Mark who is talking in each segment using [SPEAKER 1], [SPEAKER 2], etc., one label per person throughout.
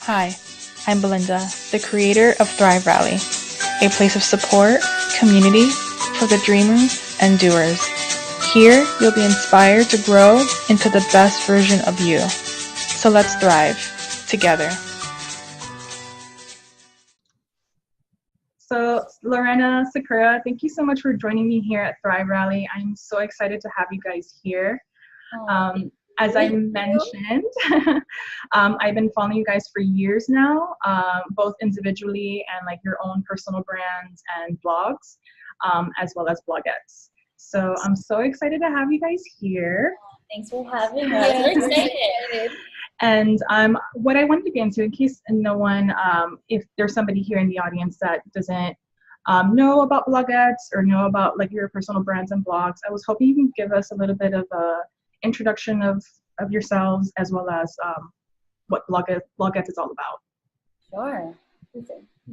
[SPEAKER 1] Hi, I'm Belinda, the creator of Thrive Rally, a place of support, community for the dreamers and doers. Here, you'll be inspired to grow into the best version of you. So let's thrive together. So, Lorena, Sakura, thank you so much for joining me here at Thrive Rally. I'm so excited to have you guys here. As I mentioned, I've been following you guys for years now, both individually and like your own personal brands and blogs, as well as Bloguettes. So I'm so excited to have you guys here.
[SPEAKER 2] Thanks for having us. We're excited.
[SPEAKER 1] And what I wanted to get into, in case no one, if there's somebody here in the audience that doesn't know about Bloguettes or know about like your personal brands and blogs, I was hoping you can give us a little bit of a introduction of yourselves, as well as what Bloguettes is all about.
[SPEAKER 2] Sure.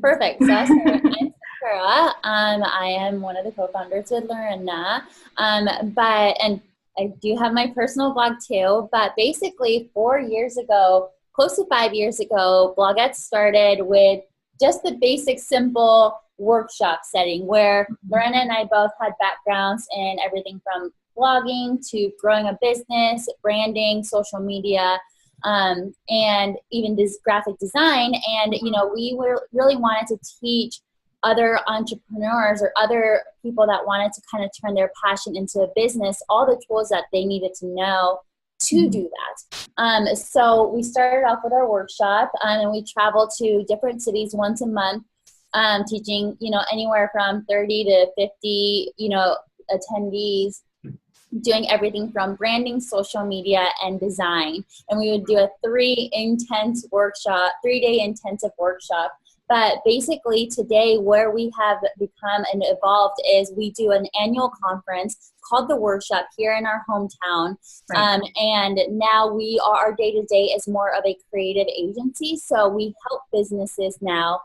[SPEAKER 2] Perfect. So I'm Sakura. I am one of the co-founders with Lorena. And I do have my personal blog too. But basically 4 years ago, close to 5 years ago, Bloguettes started with just the basic, simple workshop setting where Lorena and I both had backgrounds in everything from blogging to growing a business, branding, social media, and even this graphic design. And, we really wanted to teach other entrepreneurs or other people that wanted to kind of turn their passion into a business, all the tools that they needed to know to do that. So we started off with our workshop, and we traveled to different cities once a month, teaching, anywhere from 30 to 50, attendees, doing everything from branding, social media, and design. And we would do a 3-day intensive workshop. But basically today, where we have become and evolved is we do an annual conference called The Workshop here in our hometown. Right. And now our day-to-day is more of a creative agency. So we help businesses now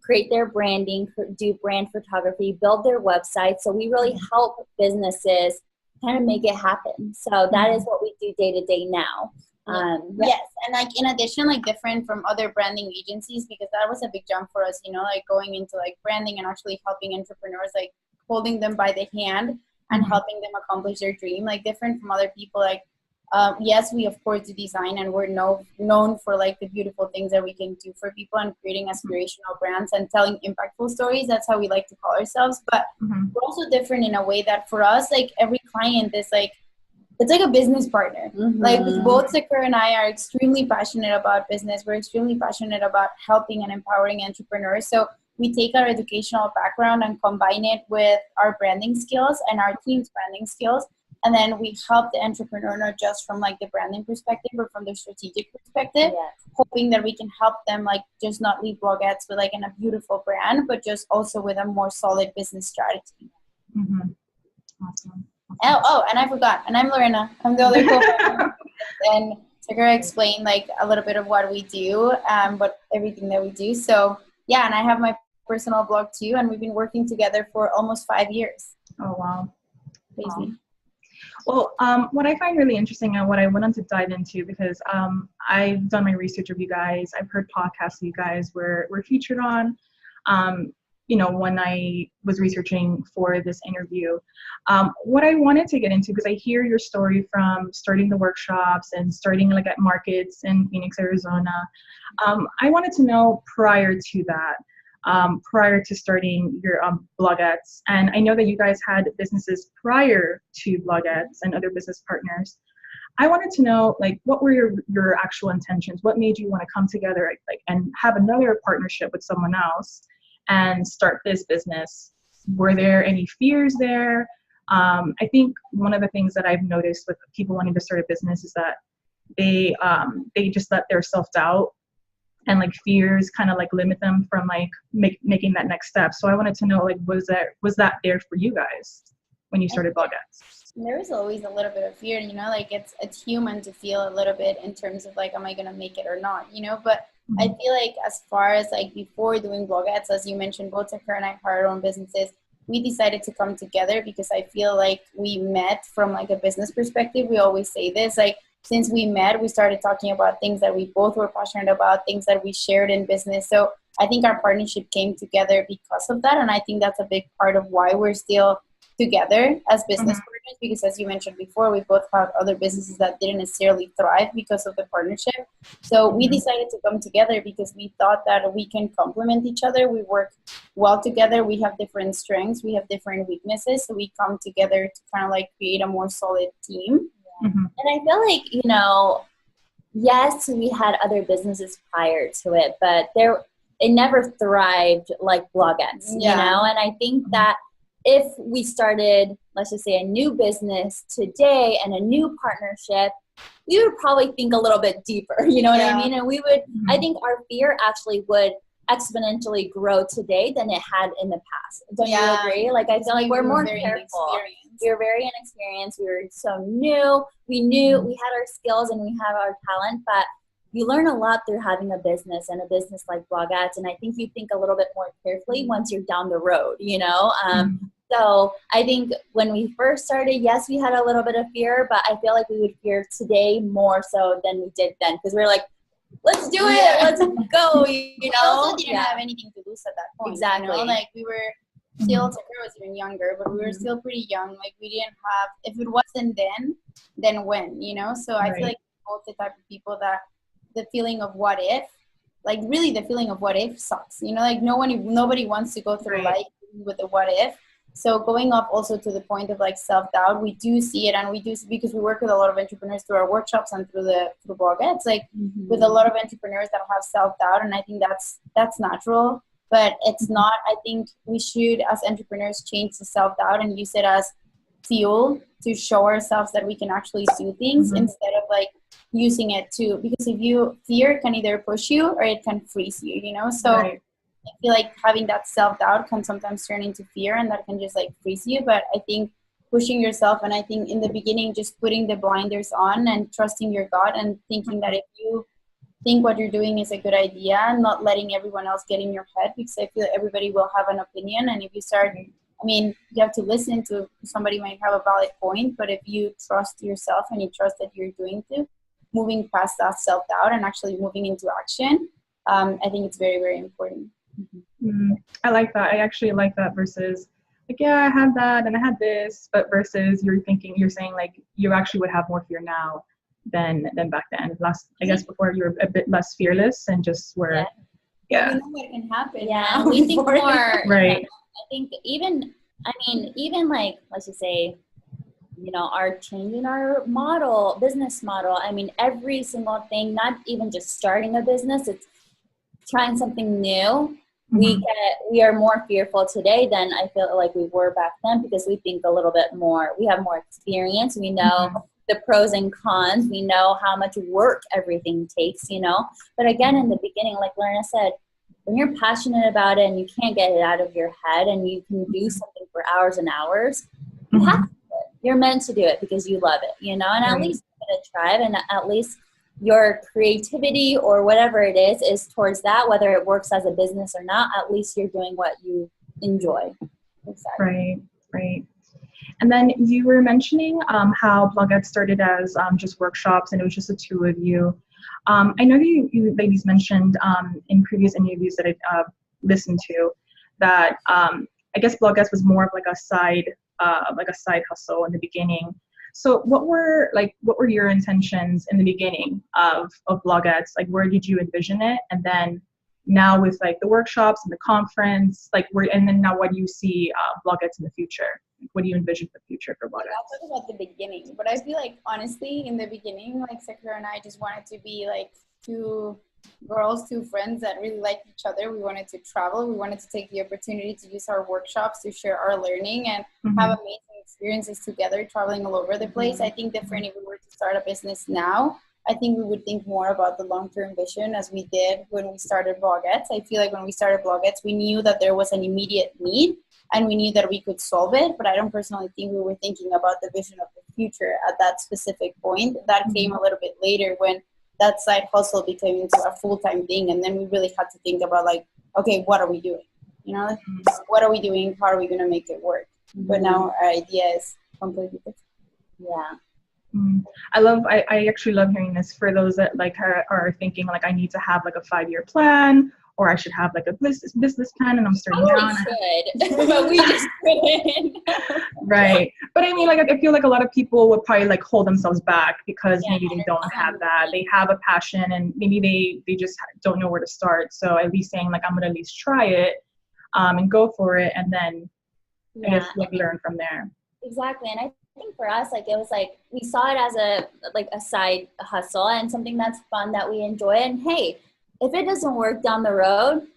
[SPEAKER 2] create their branding, do brand photography, build their website. So we really help businesses kind of make it happen. So that is what we do day to day now.
[SPEAKER 3] Yes, and like in addition, like different from other branding agencies, because that was a big jump for us, like going into like branding and actually helping entrepreneurs, like holding them by the hand and helping them accomplish their dream, like different from other people. Like yes, we of course do design, and we're known for like the beautiful things that we can do for people and creating aspirational brands and telling impactful stories. That's how we like to call ourselves. But we're also different in a way that for us, like every client is like, it's like a business partner. Like both Sakura and I are extremely passionate about business. We're extremely passionate about helping and empowering entrepreneurs. So we take our educational background and combine it with our branding skills and our team's branding skills. And then we help the entrepreneur not just from like the branding perspective, but from the strategic perspective, hoping that we can help them like just not leave Bloguettes with like a beautiful brand, but just also with a more solid business strategy.
[SPEAKER 1] Awesome.
[SPEAKER 3] Oh, and I forgot. And I'm Lorena. I'm the other co-founder. And Sakura explained like a little bit of what we do, but everything that we do. So yeah, and I have my personal blog too, and we've been working together for almost 5 years.
[SPEAKER 1] Oh wow.
[SPEAKER 3] Crazy.
[SPEAKER 1] Well, what I find really interesting and what I wanted to dive into, because I've done my research of you guys, I've heard podcasts you guys were featured on, when I was researching for this interview. What I wanted to get into, because I hear your story from starting the workshops and starting like at markets in Phoenix, Arizona. I wanted to know prior to that, prior to starting your Bloguettes, and I know that you guys had businesses prior to Bloguettes and other business partners. I wanted to know, like, what were your actual intentions? What made you want to come together, like, and have another partnership with someone else and start this business? Were there any fears there? I think one of the things that I've noticed with people wanting to start a business is that they just let their self-doubt and like fears kind of like limit them from like making that next step. So I wanted to know, like, was that there for you guys when you started Bloguettes?
[SPEAKER 3] There was always a little bit of fear, like it's human to feel a little bit in terms of like, am I gonna make it or not, but I feel like as far as like before doing Bloguettes, as you mentioned, both Sakura and I have our own businesses. We decided to come together because I feel like we met from like a business perspective. We always say this, like since we met, we started talking about things that we both were passionate about, things that we shared in business. So I think our partnership came together because of that. And I think that's a big part of why we're still together as business partners, because as you mentioned before, we both have other businesses that didn't necessarily thrive because of the partnership. So we decided to come together because we thought that we can complement each other. We work well together. We have different strengths. We have different weaknesses. So we come together to kind of like create a more solid team.
[SPEAKER 2] And I feel like, you know, yes, we had other businesses prior to it, but it never thrived like Bloguettes, you know? And I think that if we started, let's just say, a new business today and a new partnership, we would probably think a little bit deeper, you know what I mean? And we would, I think our fear actually would exponentially grow today than it had in the past. Don't you agree? Like, I feel like we're more careful. We were very inexperienced. We were so new. We knew we had our skills and we have our talent, but you learn a lot through having a business and a business like Bloguettes. And I think you think a little bit more carefully once you're down the road, you know? So I think when we first started, yes, we had a little bit of fear, but I feel like we would fear today more so than we did then. Because we were like, let's do it. Let's go, you know?
[SPEAKER 3] We also didn't have anything to lose at that point.
[SPEAKER 2] Exactly.
[SPEAKER 3] You know? Like, we were still, Sakura was even younger, but we were still pretty young. Like, we didn't have, if it wasn't then when, you know? So I feel like both the type of people that the feeling of what if, like really the feeling of what if sucks. You know, like nobody wants to go through life with the what if. So going up also to the point of like self-doubt, we do see it, and we do see, because we work with a lot of entrepreneurs through our workshops and through Bloguettes, like with a lot of entrepreneurs that have self-doubt, and I think that's natural, but it's not. I think we should, as entrepreneurs, change the self-doubt and use it as fuel to show ourselves that we can actually do things instead of like using it to, because if you fear can either push you or it can freeze you, you know? So I feel like having that self-doubt can sometimes turn into fear, and that can just like freeze you. But I think pushing yourself, and I think in the beginning, just putting the blinders on and trusting your gut and thinking that if you think what you're doing is a good idea, not letting everyone else get in your head, because I feel like everybody will have an opinion. And if you start, I mean, you have to listen to somebody might have a valid point, but if you trust yourself and you trust that you're doing it, moving past that self-doubt and actually moving into action, I think it's very, very important.
[SPEAKER 1] I like that. I actually like that versus like, yeah, I had that and I had this, but versus you're saying like you actually would have more fear now than back then. I guess before you were a bit less fearless and just were,
[SPEAKER 3] We know what can happen.
[SPEAKER 2] Yeah, we think more.
[SPEAKER 1] Right.
[SPEAKER 2] I think even like, let's just say, you know, our changing our business model. I mean, every single thing, not even just starting a business, it's trying something new. We are more fearful today than I feel like we were back then, because we think a little bit more. We have more experience. We know the pros and cons. We know how much work everything takes, you know. But again, in the beginning, like Lorena said, when you're passionate about it and you can't get it out of your head and you can do something for hours and hours, you have to do it. You're meant to do it because you love it, you know. And at least give it a try, and at least your creativity or whatever it is towards that, whether it works as a business or not, at least you're doing what you enjoy.
[SPEAKER 1] Right. And then you were mentioning how Bloguettes started as just workshops, and it was just the two of you. I know you ladies mentioned in previous interviews that I listened to that I guess Bloguettes was more of like a side hustle in the beginning. So what were your intentions in the beginning of Bloguettes? Like, where did you envision it? And then now with like the workshops and the conference, and then now what do you see Bloguettes in the future? What do you envision for the future for Bloguettes?
[SPEAKER 3] I'll talk about the beginning, but I feel like honestly in the beginning, like Sakura and I just wanted to be like two friends that really liked each other. We wanted to travel. We wanted to take the opportunity to use our workshops to share our learning and have amazing experiences together, traveling all over the place. I think that for if we were to start a business now, I think we would think more about the long-term vision as we did when we started Bloguettes. I feel like when we started Bloguettes, we knew that there was an immediate need and we knew that we could solve it, but I don't personally think we were thinking about the vision of the future at that specific point. That came a little bit later when that side hustle became into a full-time thing, and then we really had to think about like, okay, what are we doing? You know, what are we doing? How are we going to make it work? But now our idea is completely different.
[SPEAKER 2] Yeah.
[SPEAKER 1] I actually love hearing this for those that like are thinking like I need to have like a 5-year plan, or I should have like a business plan, and I'm starting out.
[SPEAKER 2] Should, but we just couldn't.
[SPEAKER 1] Right. But I mean, like, I feel like a lot of people would probably like hold themselves back because maybe they don't have that. They have a passion and maybe they just don't know where to start. So at least saying like, I'm going to at least try it and go for it. And then I guess like learn from there.
[SPEAKER 2] Exactly. And I think for us, like, it was like, we saw it as a side hustle and something that's fun that we enjoy. And hey, if it doesn't work down the road,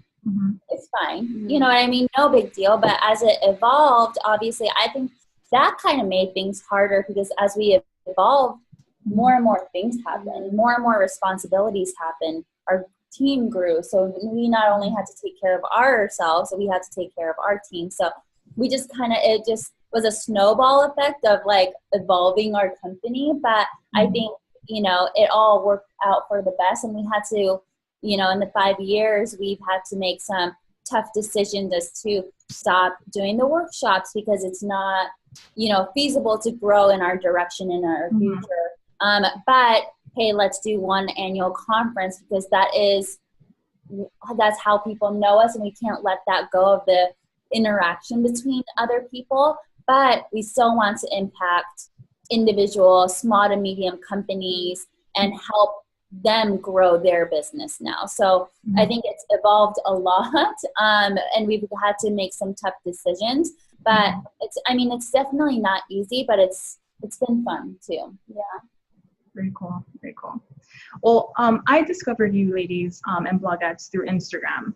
[SPEAKER 2] it's fine. You know what I mean? No big deal. But as it evolved, obviously, I think that kind of made things harder because as we evolved, more and more things happen, more and more responsibilities happen. Our team grew. So we not only had to take care of ourselves, we had to take care of our team. So we just it just was a snowball effect of like evolving our company. But I think, you know, it all worked out for the best. And we had to, you know, in the 5 years, we've had to make some tough decisions as to stop doing the workshops because it's not, you know, feasible to grow in our direction in our future. But hey, let's do one annual conference because that's how people know us, and we can't let that go of the interaction between other people. But we still want to impact individual small to medium companies and help them grow their business now. So I think it's evolved a lot, and we've had to make some tough decisions. But it's definitely not easy, but it's been fun too. Yeah.
[SPEAKER 1] Very cool. Very cool. Well, I discovered you ladies and Bloguettes through Instagram.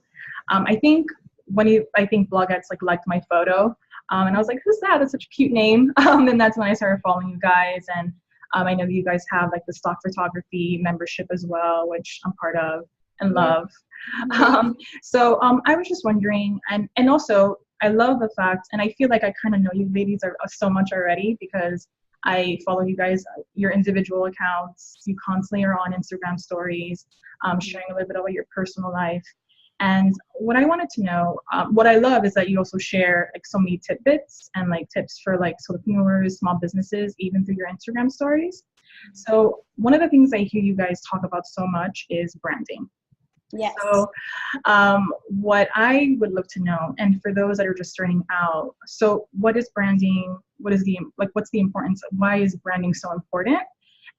[SPEAKER 1] I think Bloguettes like liked my photo, and I was like, "Who's that? That's such a cute name." And that's when I started following you guys. And I know you guys have like the stock photography membership as well, which I'm part of and love. So I was just wondering, and also I love the fact, and I feel like I kind of know you ladies are so much already because I follow you guys, your individual accounts. You constantly are on Instagram stories, sharing a little bit about your personal life. And what I wanted to know, what I love is that you also share like so many tidbits and like tips for like solopreneurs, small businesses, even through your Instagram stories. So one of the things I hear you guys talk about so much is branding.
[SPEAKER 3] Yes.
[SPEAKER 1] So what I would love to know, and for those that are just starting out, so what is branding? What's the importance? Why is branding so important?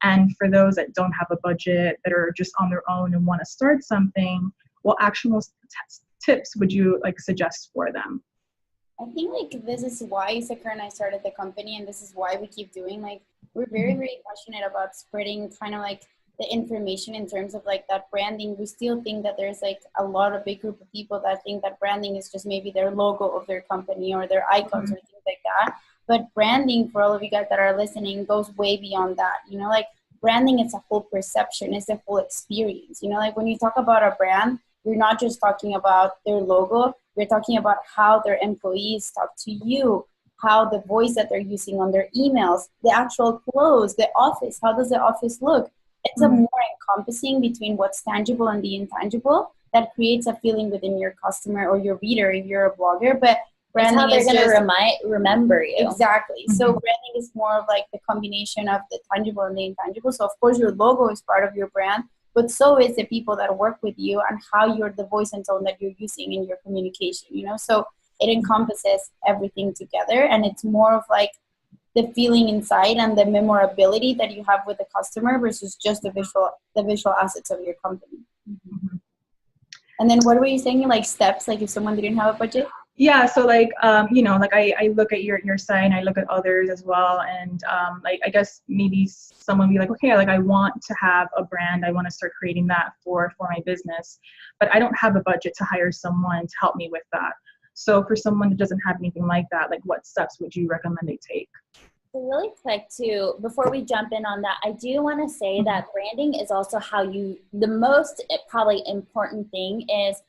[SPEAKER 1] And for those that don't have a budget, that are just on their own and want to start something, what actionable tips would you like suggest for them?
[SPEAKER 3] I think like this is why Sakura and I started the company, and this is why we keep doing, like, we're very, very passionate about spreading kind of like the information in terms of like that branding. We still think that there's like a big group of people that think that branding is just maybe their logo of their company or their icons or things like that. But branding, for all of you guys that are listening, goes way beyond that. You know, like branding is a whole perception, it's a whole experience. You know, like when you talk about a brand, you're not just talking about their logo, you're talking about how their employees talk to you, how the voice that they're using on their emails, the actual clothes, the office, how does the office look? It's a more encompassing between what's tangible and the intangible that creates a feeling within your customer or your reader if you're a blogger. But branding is
[SPEAKER 2] going to remember you.
[SPEAKER 3] Exactly. So branding is more of like the combination of the tangible and the intangible. So of course your logo is part of your brand, but so is the people that work with you and how you're the voice and tone that you're using in your communication, you know? So it encompasses everything together, and it's more of like the feeling inside and the memorability that you have with the customer versus just the visual assets of your company. And then what were you saying, like steps, like if someone didn't have a budget?
[SPEAKER 1] Yeah, so like, you know, like I look at your site and I look at others as well. And like, I guess maybe someone be like, okay, like I want to have a brand. I want to start creating that for my business, but I don't have a budget to hire someone to help me with that. So for someone that doesn't have anything like that, like what steps would you recommend they take?
[SPEAKER 2] So really quick too, before we jump in on that, I do want to say that branding is also the most probably important thing is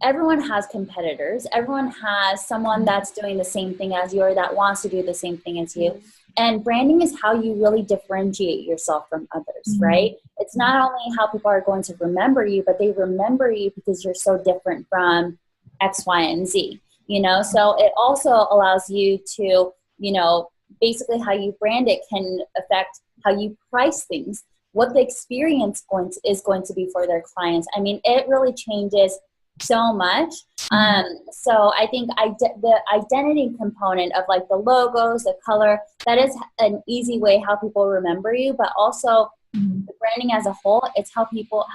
[SPEAKER 2] everyone has competitors. Everyone has someone that's doing the same thing as you or that wants to do the same thing as you. And branding is how you really differentiate yourself from others, right? It's not only how people are going to remember you, but they remember you because you're so different from X, Y, and Z, you know? So it also allows you to, you know, basically how you brand it can affect how you price things, what the experience is going to be for their clients. I mean, it really changes so much. So I think the identity component of like the logos, the color, that is an easy way how people remember you, but also the branding as a whole, it's how people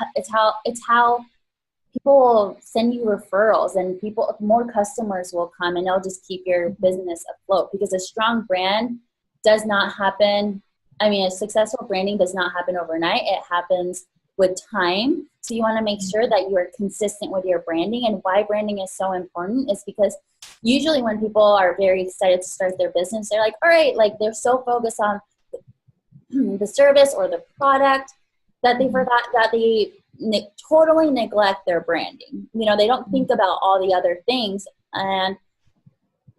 [SPEAKER 2] will send you referrals, and more customers will come, and they'll just keep your business afloat, because a strong brand does not happen. I mean, a successful branding does not happen overnight. It happens with time. So you want to make sure that you are consistent with your branding. And why branding is so important is because usually when people are very excited to start their business, they're like, all right, like they're so focused on the service or the product that they forgot that they totally neglect their branding. You know, they don't think about all the other things. And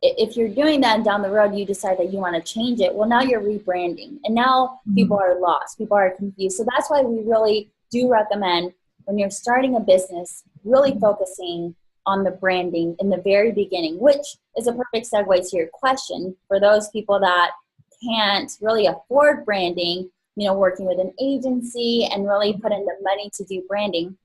[SPEAKER 2] if you're doing that and down the road you decide that you want to change it, well, now you're rebranding, and now people are lost, people are confused. So that's why we really do recommend, when you're starting a business, really focusing on the branding in the very beginning, which is a perfect segue to your question. For those people that can't really afford branding, you know, working with an agency and really put in the money to do branding,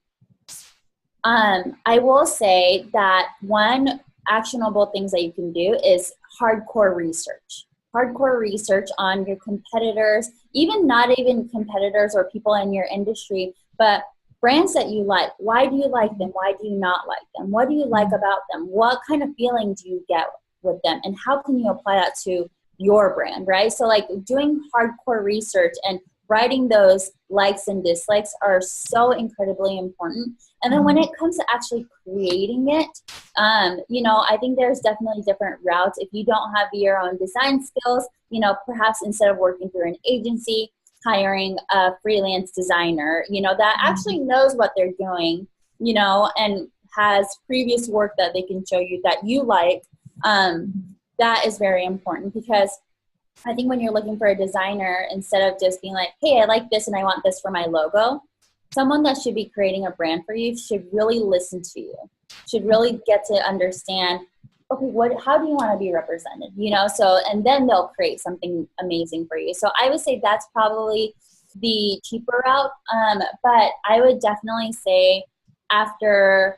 [SPEAKER 2] I will say that one actionable things that you can do is hardcore research. Hardcore research on your competitors, not even competitors or people in your industry, but brands that you like. Why do you like them? Why do you not like them? What do you like about them? What kind of feeling do you get with them? And how can you apply that to your brand, right? So like doing hardcore research and writing those likes and dislikes are so incredibly important. And then when it comes to actually creating it, you know, I think there's definitely different routes. If you don't have your own design skills, you know, perhaps instead of working through an agency, hiring a freelance designer, you know, that actually knows what they're doing, you know, and has previous work that they can show you that you like. That is very important, because I think when you're looking for a designer, instead of just being like, hey, I like this and I want this for my logo, someone that should be creating a brand for you should really listen to you, should really get to understand, okay, how do you want to be represented? You know, so, and then they'll create something amazing for you. So I would say that's probably the cheaper route. But I would definitely say after,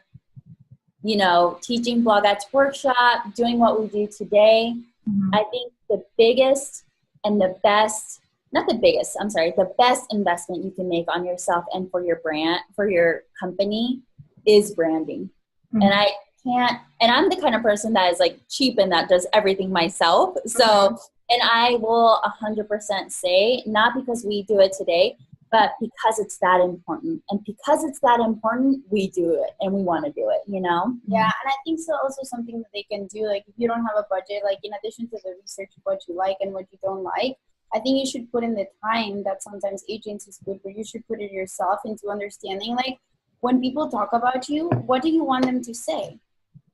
[SPEAKER 2] you know, teaching Bloguettes workshop, doing what we do today, I think the biggest and the best, not the biggest, I'm sorry, the best investment you can make on yourself and for your brand, for your company, is branding. And I can't, and I'm the kind of person that is like cheap and that does everything myself. So, and I will 100% say, not because we do it today, but because it's that important. And because it's that important, we do it and we want to do it, you know?
[SPEAKER 3] Yeah, and I think so also something that they can do, like if you don't have a budget, like in addition to the research of what you like and what you don't like, I think you should put in the time that sometimes agencies put, where you should put it yourself into understanding, like when people talk about you, what do you want them to say?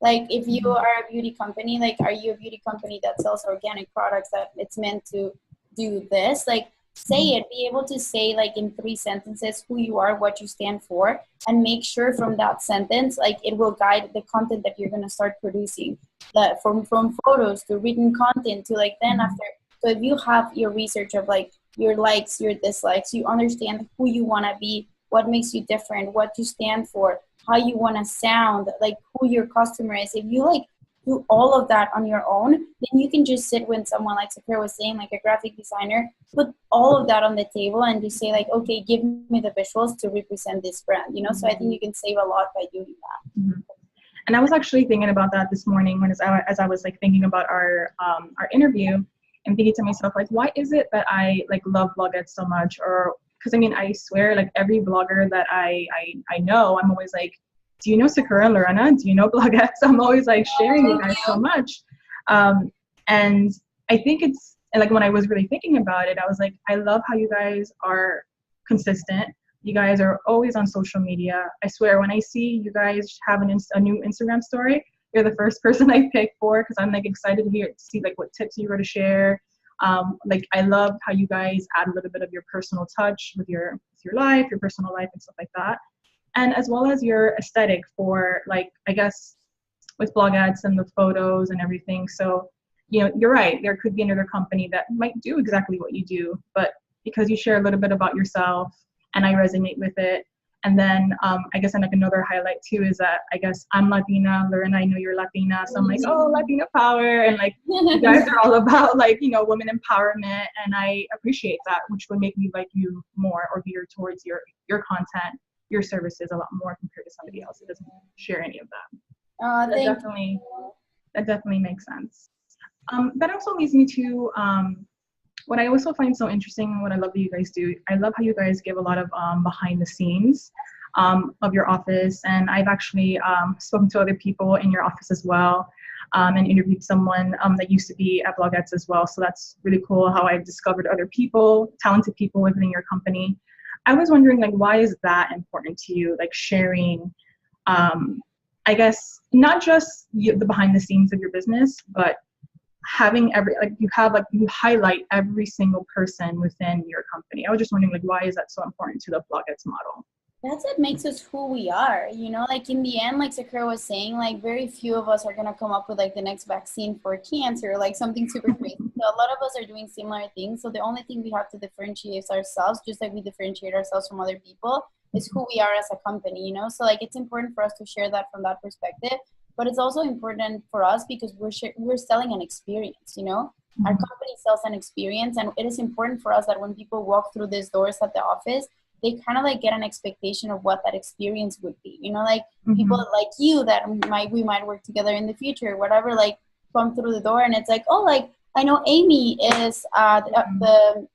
[SPEAKER 3] Like if you are a beauty company, like are you a beauty company that sells organic products that it's meant to do this? Like say it, be able to say like in 3 sentences who you are, what you stand for, and make sure from that sentence, like it will guide the content that you're going to start producing, that from photos to written content to like then after. So if you have your research of like your likes, your dislikes, you understand who you want to be, what makes you different, what you stand for, how you want to sound, like who your customer is. If you like do all of that on your own, then you can just sit with someone like Sakura was saying, like a graphic designer, put all of that on the table and just say like, okay, give me the visuals to represent this brand, you know? So I think you can save a lot by doing that.
[SPEAKER 1] And I was actually thinking about that this morning as I was like thinking about our interview, and thinking to myself, like, why is it that I like love Bloguettes so much? Or because I mean, I swear, like every blogger that I know, I'm always like, do you know Sakura and Lorena? Do you know Bloguettes? I'm always like sharing you guys so much. And I think it's, and like when I was really thinking about it, I was like, I love how you guys are consistent. You guys are always on social media. I swear, when I see you guys have a new Instagram story, you're the first person I pick for, because I'm like excited to see like what tips you were to share. Like I love how you guys add a little bit of your personal touch with your life, your personal life and stuff like that. And as well as your aesthetic for like, I guess with Bloguettes and the photos and everything. So you're right. There could be another company that might do exactly what you do, but because you share a little bit about yourself and I resonate with it. And then I guess like another highlight too is that I guess I'm Latina, Lorena, I know you're Latina. So I'm like, oh, Latina power. And like, you guys are all about like, women empowerment. And I appreciate that, which would make me like you more or veer towards your content, your services a lot more compared to somebody else that doesn't share any of that. That definitely makes sense. That also leads me to what I also find so interesting and what I love that you guys do. I love how you guys give a lot of behind the scenes of your office. And I've actually spoken to other people in your office as well and interviewed someone that used to be at Bloguettes as well. So that's really cool how I've discovered other people, talented people within your company. I was wondering, like, why is that important to you? Like sharing, I guess, not just the behind the scenes of your business, but having you highlight every single person within your company. I was just wondering, like, why is that so important to the Bloguettes model?
[SPEAKER 3] That's what makes us who we are, like in the end, like Sakura was saying, like very few of us are going to come up with like the next vaccine for cancer, like something super crazy. So a lot of us are doing similar things. So the only thing we have to differentiate ourselves, just like we differentiate ourselves from other people, is who we are as a company, So like it's important for us to share that from that perspective. But it's also important for us because we're selling an experience, Our company sells an experience, and it is important for us that when people walk through these doors at the office, they kind of like get an expectation of what that experience would be, like people like you that we might work together in the future, whatever, like come through the door and it's like, oh, like I know Amy is the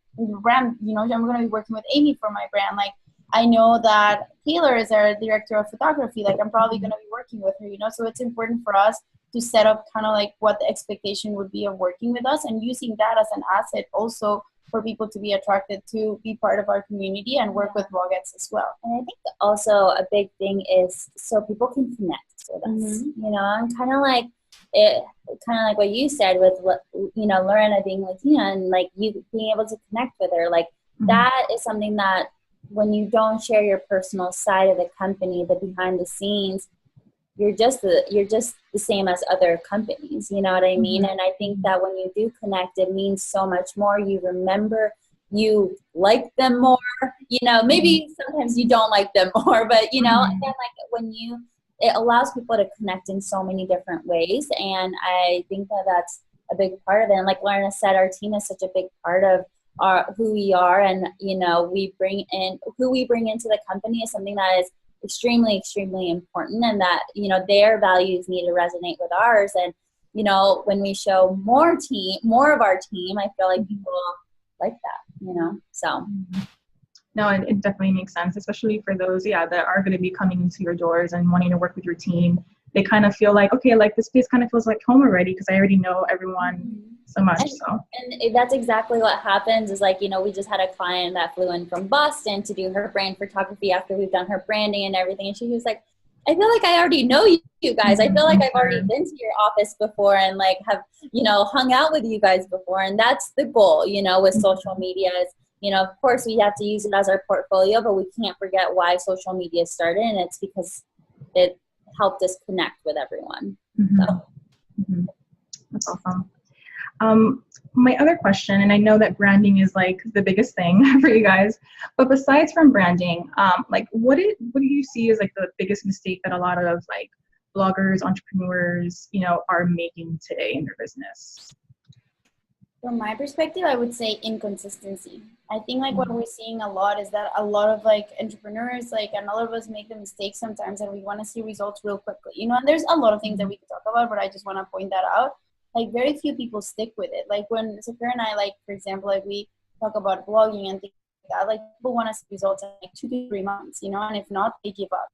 [SPEAKER 3] brand, I'm going to be working with Amy for my brand. Like I know that Taylor is our director of photography. Like I'm probably going to be working with her, So it's important for us to set up kind of like what the expectation would be of working with us and using that as an asset also for people to be attracted to be part of our community and work with Bloguettes as well.
[SPEAKER 2] And I think also a big thing is so people can connect with us, and kind of like what you said with, Lorena being Latina and like you being able to connect with her, like that is something that when you don't share your personal side of the company, the behind the scenes, you're just the same as other companies, you know what I mean? And I think that when you do connect, it means so much more. You remember, you like them more, maybe sometimes you don't like them more, but and then like it allows people to connect in so many different ways. And I think that that's a big part of it. And like Lorena said, our team is such a big part of who we are. And, who we bring into the company is something that is extremely, extremely important, and that, their values need to resonate with ours. And, when we show more of our team, I feel like people like that, so.
[SPEAKER 1] No, it definitely makes sense, especially for those, that are going to be coming into your doors and wanting to work with your team. They kind of feel like, okay, like this place kind of feels like home already because I already know everyone so much.
[SPEAKER 2] And that's exactly what happens is like, we just had a client that flew in from Boston to do her brand photography after we've done her branding and everything. And she was like, I feel like I already know you guys. I feel like I've already been to your office before and like have, hung out with you guys before. And that's the goal, with social media is, of course we have to use it as our portfolio, but we can't forget why social media started. And it's because it helped us connect with everyone. So.
[SPEAKER 1] That's awesome. My other question, and I know that branding is like the biggest thing for you guys, but besides from branding, like what do you see as like the biggest mistake that a lot of like bloggers, entrepreneurs, are making today in their business?
[SPEAKER 3] From my perspective, I would say inconsistency. I think like what we're seeing a lot is that a lot of like entrepreneurs, like, and all of us make the mistake sometimes and we want to see results real quickly, and there's a lot of things that we could talk about, but I just want to point that out. Like very few people stick with it. Like when Sakura and I, like, for example, like we talk about blogging and things like that, like people want to see results in like 2 to 3 months, and if not, they give up.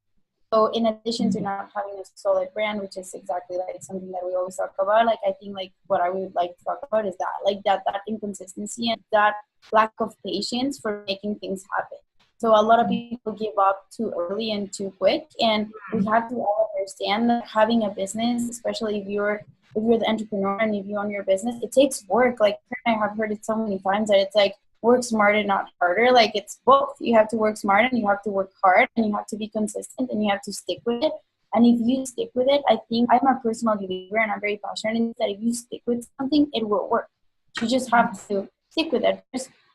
[SPEAKER 3] So in addition to not having a solid brand, which is exactly like something that we always talk about, like I think like what I would like to talk about is that, like that inconsistency and that lack of patience for making things happen. So a lot of people give up too early and too quick, and we have to all understand that having a business, especially if you're the entrepreneur and if you own your business, it takes work. Like I have heard it so many times that it's like work smarter, not harder. Like it's both. You have to work smart and you have to work hard and you have to be consistent and you have to stick with it. And if you stick with it, I think I'm a personal believer and I'm very passionate in that if you stick with something, it will work. You just have to stick with it.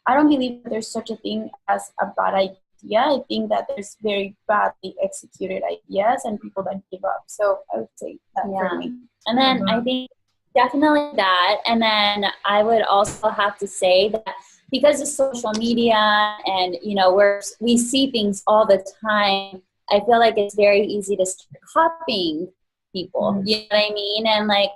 [SPEAKER 3] I don't believe that there's such a thing as a bad idea. I think that there's very badly executed ideas and people that give up. So I would say that for me.
[SPEAKER 2] And then I think definitely that. And then I would also have to say that because of social media and, you know, we see things all the time, I feel like it's very easy to start copying people. You know what I mean? And like,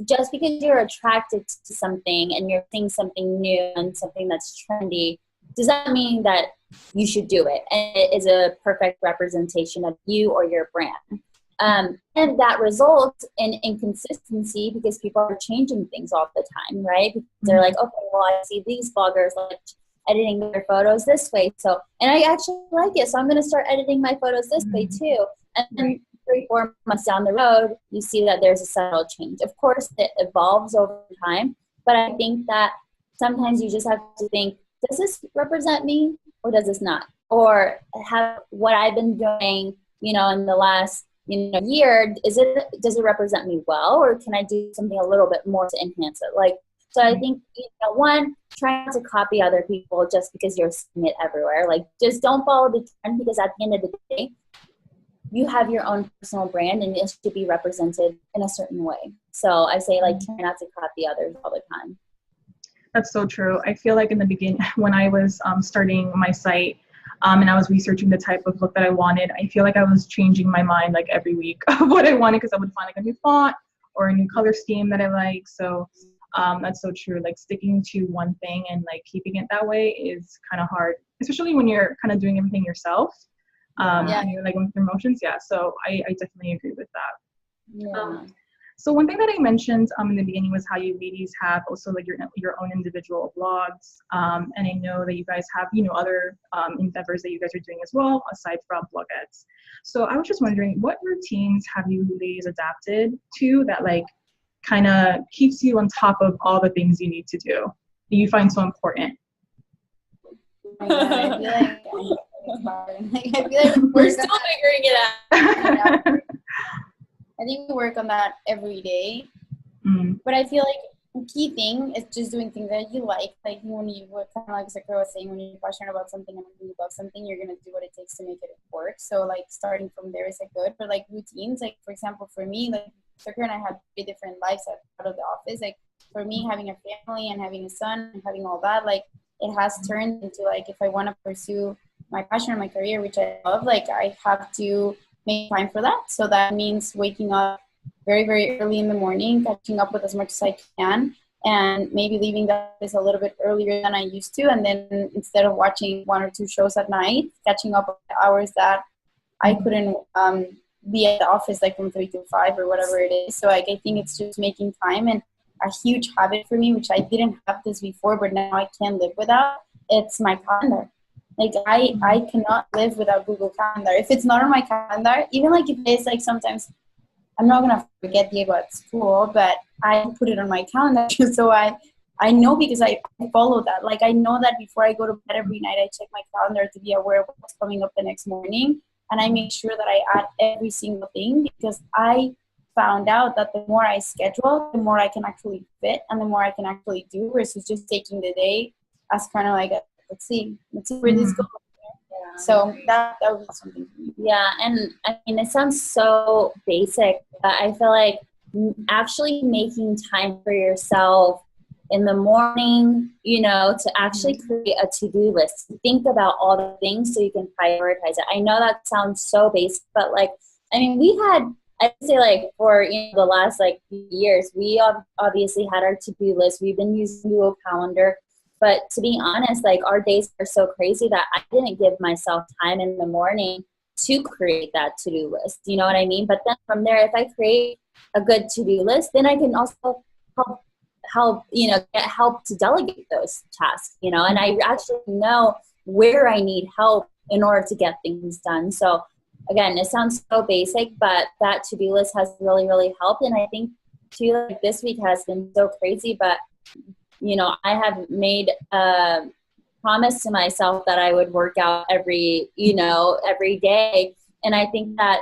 [SPEAKER 2] just because you're attracted to something and you're seeing something new and something that's trendy, does that mean that you should do it? And it is a perfect representation of you or your brand. And that results in inconsistency because people are changing things all the time, right? Because they're like, okay, well, I see these bloggers like editing their photos this way. So, and I actually like it. So I'm going to start editing my photos this way too. And then 3-4 months down the road, you see that there's a subtle change. Of course, it evolves over time, but I think that sometimes you just have to think, does this represent me or does this not? Or have what I've been doing, you know, in the last, you know, year, does it represent me well, or can I do something a little bit more to enhance it? Like, so I think, you know, one, try not to copy other people just because you're seeing it everywhere. Like, just don't follow the trend, because at the end of the day, you have your own personal brand and it should be represented in a certain way. So I say, like, try not to copy others all the time.
[SPEAKER 1] That's so true. I feel like in the beginning, when I was starting my site and I was researching the type of look that I wanted, I feel like I was changing my mind like every week of what I wanted, because I would find like a new font or a new color scheme that I like. So that's so true. Like, sticking to one thing and like keeping it that way is kind of hard, especially when you're kind of doing everything yourself. And you're like going through motions. Yeah. So I definitely agree with that.
[SPEAKER 2] Yeah.
[SPEAKER 1] So one thing that I mentioned in the beginning was how you ladies have also like your own individual blogs. And I know that you guys have, you know, other endeavors that you guys are doing as well, aside from Bloguettes. So I was just wondering, what routines have you ladies adapted to that like kind of keeps you on top of all the things you need to do that you find so important?
[SPEAKER 3] Oh my God, I feel like
[SPEAKER 2] we're still figuring it out.
[SPEAKER 3] I think we work on that every day. But I feel like the key thing is just doing things that you like. Like when you, kind of like Sakura was saying, when you're passionate about something and when you love something, you're going to do what it takes to make it work. So like starting from there is like good. But like routines, like for example, for me, like Sakura and I have 3 different lives out of the office. Like for me, having a family and having a son and having all that, like it has turned into like, if I want to pursue my passion or my career, which I love, like I have to make time for that. So that means waking up very, very early in the morning, catching up with as much as I can, and maybe leaving the office a little bit earlier than I used to. And then instead of watching 1 or 2 shows at night, catching up on the hours that I couldn't be at the office, like from 3 to 5 or whatever it is. So like, I think it's just making time. And a huge habit for me, which I didn't have this before, but now I can't live without, it's my calendar. Like I cannot live without Google Calendar. If it's not on my calendar, even like if it's like sometimes I'm not gonna forget Diego at school, but I put it on my calendar so I know, because I follow that. Like I know that before I go to bed every night, I check my calendar to be aware of what's coming up the next morning, and I make sure that I add every single thing, because I found out that the more I schedule, the more I can actually fit and the more I can actually do, versus just taking the day as kind of like let's see where this goes. Yeah. So that would be something for me.
[SPEAKER 2] Yeah, and I mean, it sounds so basic, but I feel like actually making time for yourself in the morning, you know, to actually create a to-do list, think about all the things so you can prioritize it. I know that sounds so basic, but like, I mean, I'd say like for, you know, the last like few years, we obviously had our to-do list. We've been using Google Calendar. But to be honest, like our days are so crazy that I didn't give myself time in the morning to create that to-do list. You know what I mean? But then from there, if I create a good to-do list, then I can also help, you know, get help to delegate those tasks, you know, and I actually know where I need help in order to get things done. So again, it sounds so basic, but that to-do list has really, really helped. And I think too, like this week has been so crazy, but you know, I have made a promise to myself that I would work out every day. And I think that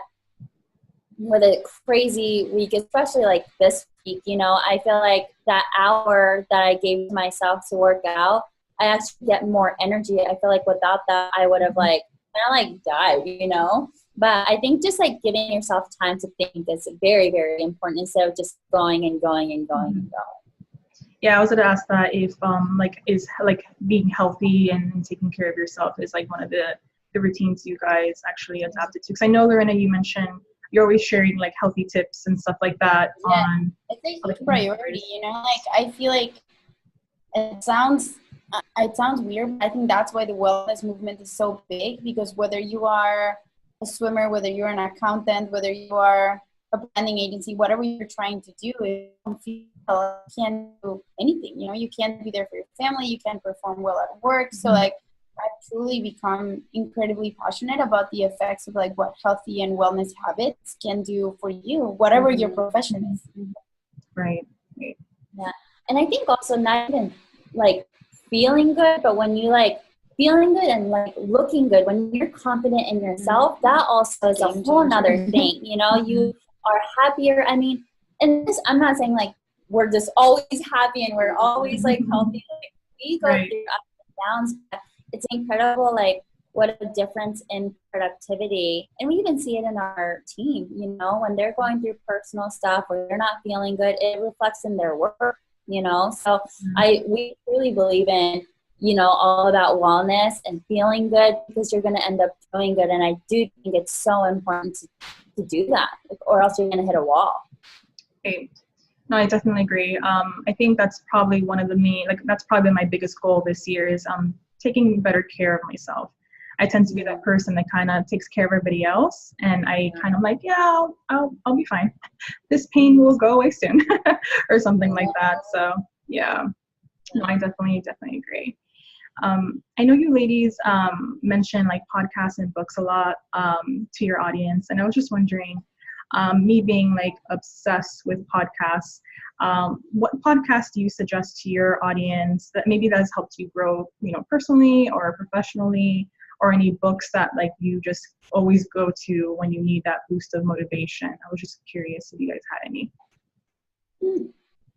[SPEAKER 2] with a crazy week, especially like this week, you know, I feel like that hour that I gave myself to work out, I actually get more energy. I feel like without that, I would have like kind of like died, you know. But I think just like giving yourself time to think is very, very important instead of just going and going and going and going.
[SPEAKER 1] Yeah, I was gonna ask that if like is like being healthy and taking care of yourself is like one of the routines you guys actually adapted to. Because I know, Lorena, you mentioned you're always sharing like healthy tips and stuff like that on.
[SPEAKER 3] It's a huge priority, you know. Like I feel like it sounds weird, but I think that's why the wellness movement is so big, because whether you are a swimmer, whether you're an accountant, whether you are a branding agency, whatever you're trying to do, if you don't feel well, you can't do anything. You know, you can't be there for your family, you can't perform well at work. So like I've truly become incredibly passionate about the effects of like what healthy and wellness habits can do for you, whatever your profession is.
[SPEAKER 1] Right.
[SPEAKER 2] Yeah. And I think also not even like feeling good, but when you like feeling good and like looking good, when you're confident in yourself, that also is a whole nother thing. You know, you are happier. I mean, and this, I'm not saying like we're just always happy and we're always like healthy. Like, we go through ups and downs, but it's incredible like what a difference in productivity. And we even see it in our team, you know, when they're going through personal stuff or they're not feeling good, it reflects in their work, you know. So we really believe in, you know, all about wellness and feeling good, because you're going to end up feeling good. And I do think it's so important to do that, or else you're going to hit a wall.
[SPEAKER 1] Right. No, I definitely agree. I think that's probably one of the main, like that's probably my biggest goal this year is taking better care of myself. I tend to be that person that kind of takes care of everybody else, and I kind of like, yeah, I'll be fine. This pain will go away soon, or something like that. So yeah, no, I definitely agree. I know you ladies mention like podcasts and books a lot to your audience, and I was just wondering, me being like obsessed with podcasts, what podcast do you suggest to your audience that maybe that has helped you grow, you know, personally or professionally, or any books that like you just always go to when you need that boost of motivation? I was just curious if you guys had any.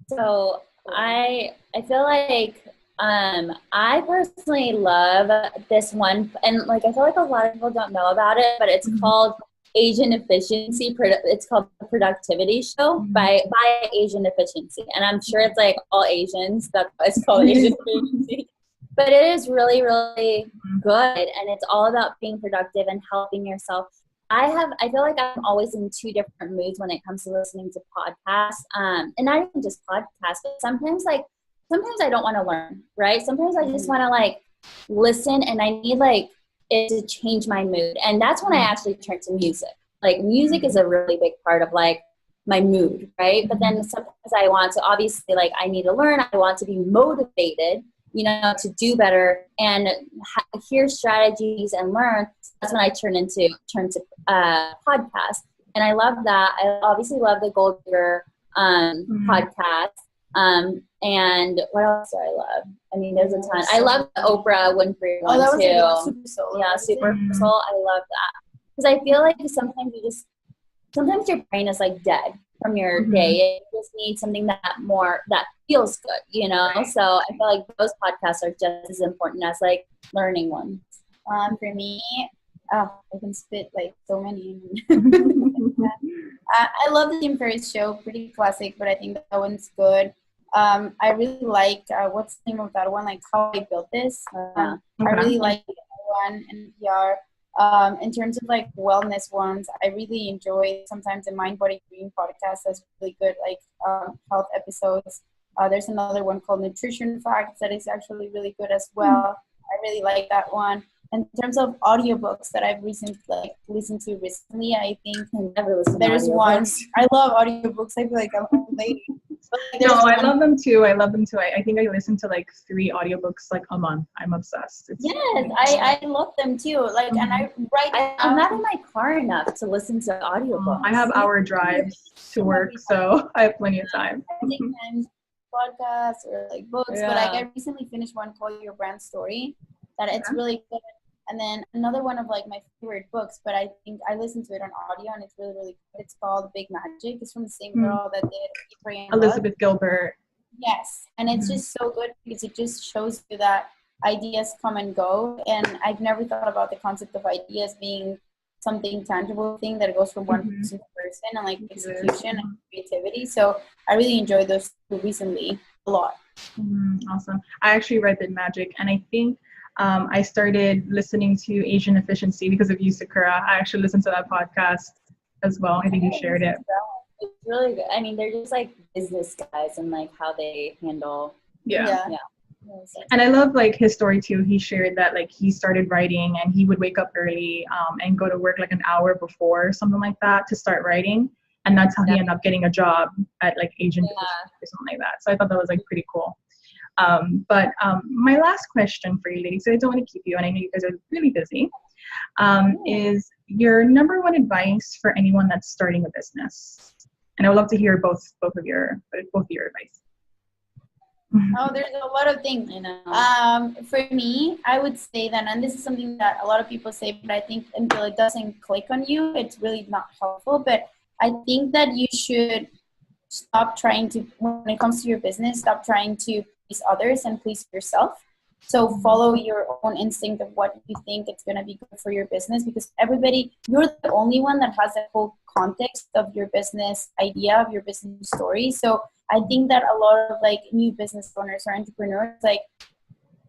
[SPEAKER 2] So I feel like I personally love this one, and like I feel like a lot of people don't know about it, but it's called Asian Efficiency. It's called The Productivity Show by Asian Efficiency, and I'm sure it's like all Asians. That's why it's called Asian Efficiency. But it is really, really good, and it's all about being productive and helping yourself. I feel like I'm always in two different moods when it comes to listening to podcasts, and not even just podcasts, but sometimes I don't want to learn, right? Sometimes I just want to like listen, and I need like it to change my mood. And that's when I actually turn to music. Like music is a really big part of like my mood, right? But then sometimes I want to, obviously, like I need to learn. I want to be motivated, you know, to do better and hear strategies and learn. That's when I turn to podcasts. And I love that. I obviously love the Gold Digger podcast. And what else do I love? I mean, there's a ton. I love the Oprah Winfrey one too.
[SPEAKER 3] Super Soul.
[SPEAKER 2] Yeah, Super Soul. I love that because I feel like sometimes your brain is like dead from your day. It just needs something that feels good, you know. So I feel like those podcasts are just as important as like learning ones.
[SPEAKER 3] For me, I can spit like so many. I love the Tim Ferriss show, pretty classic, but I think that one's good. I really like, what's the name of that one? Like How I Built This. I really like that one in PR. In terms of like wellness ones, I really enjoy sometimes the Mind Body Green podcast. That's really good, like health episodes. There's another one called Nutrition Facts that is actually really good as well. I really like that one. In terms of audiobooks that I've listened to recently, I think there's one. I love audiobooks. I feel like I'm a lady.
[SPEAKER 1] No, I love them too. I think I listen to like 3 audiobooks like a month. I'm obsessed.
[SPEAKER 2] I love them too. Like, and I'm not in my car enough to listen to audiobooks.
[SPEAKER 1] I have hour drives to work, so I have plenty of time.
[SPEAKER 3] Podcasts or like books, but like I recently finished one called Your Brand Story. That it's really good. And then another one of like my favorite books, but I think I listened to it on audio and it's really, really good. It's called Big Magic. It's from the same girl that did Eat, Pray, and Love.
[SPEAKER 1] Elizabeth Gilbert.
[SPEAKER 3] Yes. And it's just so good because it just shows you that ideas come and go. And I've never thought about the concept of ideas being something tangible thing that goes from one person to person, and like execution and creativity. So I really enjoyed those two recently a lot.
[SPEAKER 1] Awesome. I actually read Big Magic, and I think I started listening to Asian Efficiency because of you, Sakura. I actually listened to that podcast as well. I think you shared it.
[SPEAKER 2] It's really good. I mean, they're just like business guys and like how they handle.
[SPEAKER 1] Yeah. And I love like his story too. He shared that like he started writing and he would wake up early and go to work like an hour before or something like that to start writing. And that's how he ended up getting a job at like Asian Efficiency or something like that. So I thought that was like pretty cool. But my last question for you ladies, so I don't want to keep you, and I know you guys are really busy, is your number one advice for anyone that's starting a business? And I would love to hear both of your advice.
[SPEAKER 3] Oh, there's a lot of things. For me, I would say that, and this is something that a lot of people say, but I think until it doesn't click on you, it's really not helpful. But I think that you should stop trying to, when it comes to your business, stop trying to please others and please yourself. So follow your own instinct of what you think it's going to be good for your business, because you're the only one that has the whole context of your business idea, of your business story. So I think that a lot of like new business owners or entrepreneurs like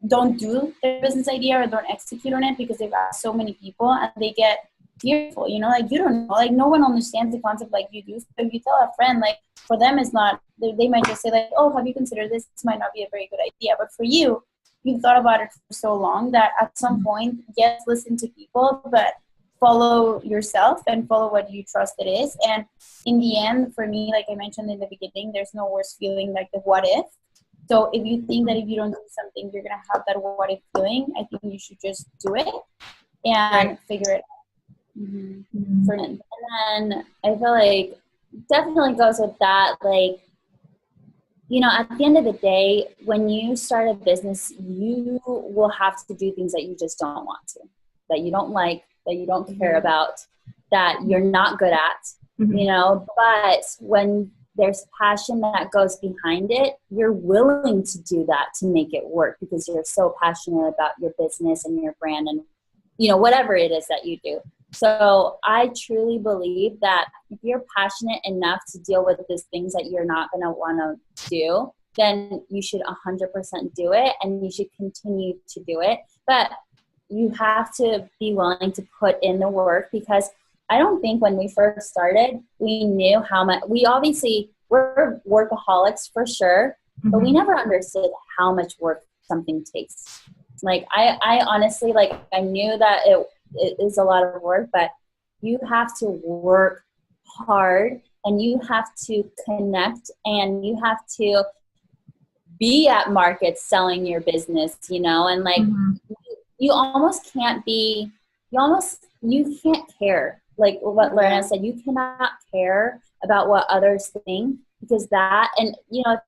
[SPEAKER 3] don't do their business idea or don't execute on it because they've asked so many people and they get fearful, like you don't know, like no one understands the concept like you do. So if you tell a friend, like for them it's not, they might just say like, oh, have you considered this? This might not be a very good idea. But for you, you've thought about it for so long that at some point, yes, listen to people, but follow yourself and follow what you trust it is. And in the end, for me, like I mentioned in the beginning, there's no worse feeling like the what if. So if you think that if you don't do something, you're going to have that what if feeling, I think you should just do it and figure it out. For me.
[SPEAKER 2] And then I feel like definitely goes with that, like, at the end of the day, when you start a business, you will have to do things that you just don't want to, that you don't like, that you don't care about, that you're not good at, but when there's passion that goes behind it, you're willing to do that to make it work because you're so passionate about your business and your brand and, whatever it is that you do. So I truly believe that if you're passionate enough to deal with these things that you're not going to want to do, then you should 100% do it and you should continue to do it. But you have to be willing to put in the work, because I don't think when we first started, we knew how much, we're workaholics for sure, but we never understood how much work something takes. Like I honestly, like I knew that it is a lot of work, but you have to work hard and you have to connect and you have to be at markets selling your business, and like you almost can't be, you can't care. Like what Lorena said, you cannot care about what others think, because that, and if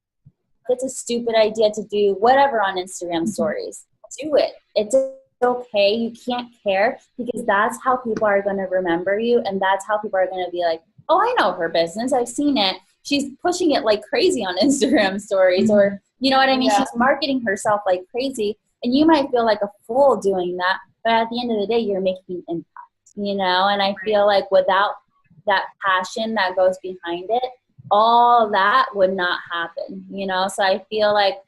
[SPEAKER 2] it's a stupid idea to do whatever on Instagram stories, do it. It's okay. You can't care, because that's how people are going to remember you. And that's how people are going to be like, oh, I know her business. I've seen it. She's pushing it like crazy on Instagram stories, or, you know what I mean? Yeah. She's marketing herself like crazy. And you might feel like a fool doing that, but at the end of the day, you're making impact, and I feel like without that passion that goes behind it, all that would not happen, So I feel like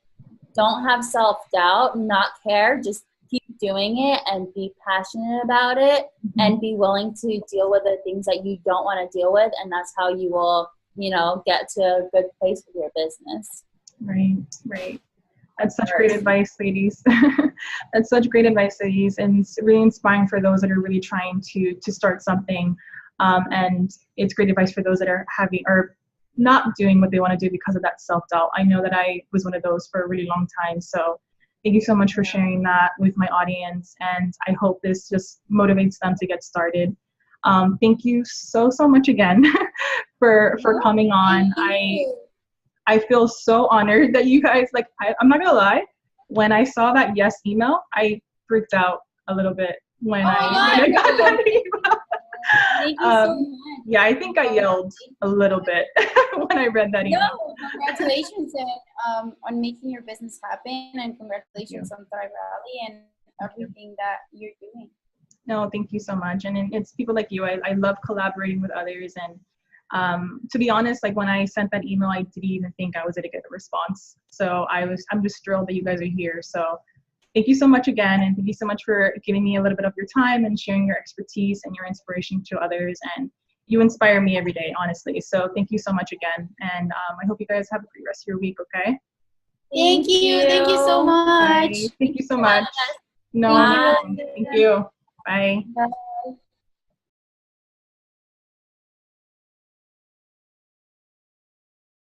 [SPEAKER 2] don't have self-doubt, not care, just keep doing it and be passionate about it and be willing to deal with the things that you don't want to deal with. And that's how you will, get to a good place with your business.
[SPEAKER 1] Right. That's such great advice, ladies. That's such great advice, ladies. And it's really inspiring for those that are really trying to start something. And it's great advice for those that are having or not doing what they want to do because of that self-doubt. I know that I was one of those for a really long time. So thank you so much for sharing that with my audience. And I hope this just motivates them to get started. Thank you so much again for coming on. I feel so honored that you guys, I'm not gonna lie, when I saw that yes email, I freaked out a little bit when
[SPEAKER 3] Oh my
[SPEAKER 1] I got
[SPEAKER 3] God.
[SPEAKER 1] that email.
[SPEAKER 3] Thank you so much.
[SPEAKER 1] Yeah, I think I yelled a little bit when I read that email.
[SPEAKER 3] No, congratulations on making your business happen, and congratulations on Thrive Rally and everything that you're doing.
[SPEAKER 1] No, thank you so much. And it's people like you. I love collaborating with others. And to be honest, like when I sent that email, I didn't even think I was going to get a response. So I'm just thrilled that you guys are here. So thank you so much again. And thank you so much for giving me a little bit of your time and sharing your expertise and your inspiration to others. And you inspire me every day, honestly. So thank you so much again. And I hope you guys have a great rest of your week, okay?
[SPEAKER 3] Thank you. Thank you so much.
[SPEAKER 1] Bye. Thank you so much. No,
[SPEAKER 2] Bye.
[SPEAKER 1] thank you. Bye.
[SPEAKER 3] Bye.